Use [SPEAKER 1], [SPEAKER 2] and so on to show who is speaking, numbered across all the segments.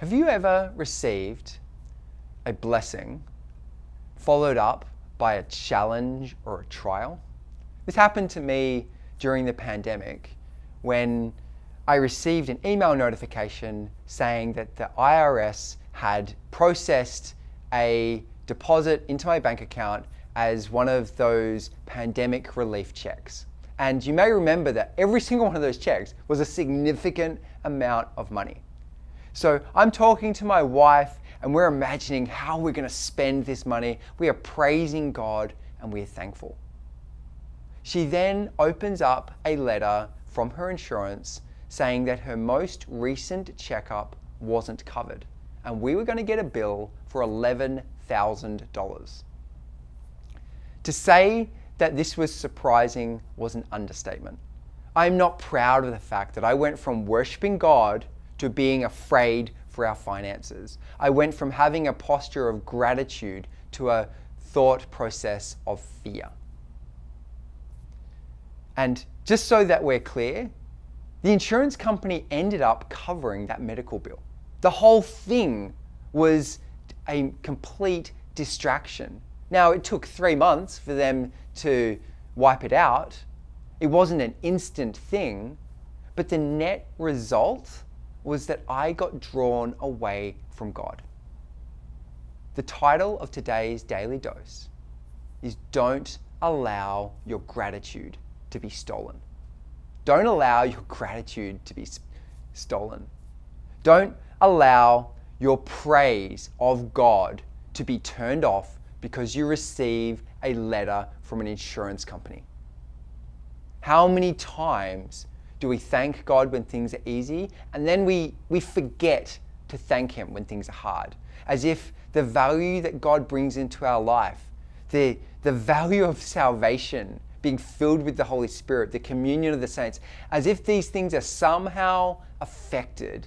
[SPEAKER 1] Have you ever received a blessing followed up by a challenge or a trial? This happened to me during the pandemic when I received an email notification saying that the IRS had processed a deposit into my bank account as one of those pandemic relief checks. And you may remember that every single one of those checks was a significant amount of money. So I'm talking to my wife and we're imagining how we're going to spend this money. We are praising God and we're thankful. She then opens up a letter from her insurance saying that her most recent checkup wasn't covered and we were going to get a bill for $11,000. To say that this was surprising was an understatement. I'm not proud of the fact that I went from worshiping God to being afraid for our finances. I went from having a posture of gratitude to a thought process of fear. And just so that we're clear, the insurance company ended up covering that medical bill. The whole thing was a complete distraction. Now, it took 3 months for them to wipe it out. It wasn't an instant thing, but the net result was that I got drawn away from God. The title of today's Daily Dose is Don't Allow Your Gratitude to be Stolen. Don't allow your gratitude to be stolen. Don't allow your praise of God to be turned off because you receive a letter from an insurance company. How many times do we thank God when things are easy and then we forget to thank Him when things are hard? As if the value that God brings into our life, the value of salvation, being filled with the Holy Spirit, the communion of the saints, as if these things are somehow affected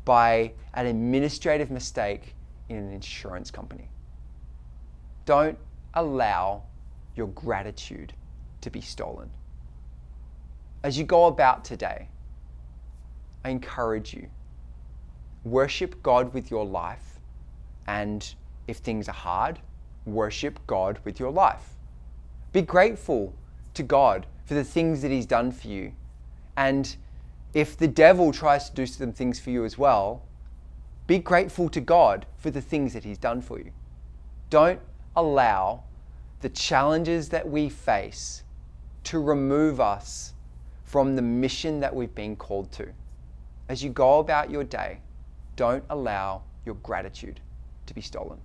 [SPEAKER 1] by an administrative mistake in an insurance company. Don't allow your gratitude to be stolen. As you go about today, I encourage you, worship God with your life, and if things are hard, worship God with your life. Be grateful to God for the things that He's done for you. And if the devil tries to do some things for you as well, be grateful to God for the things that He's done for you. Don't allow the challenges that we face to remove us from the mission that we've been called to. As you go about your day, don't allow your gratitude to be stolen.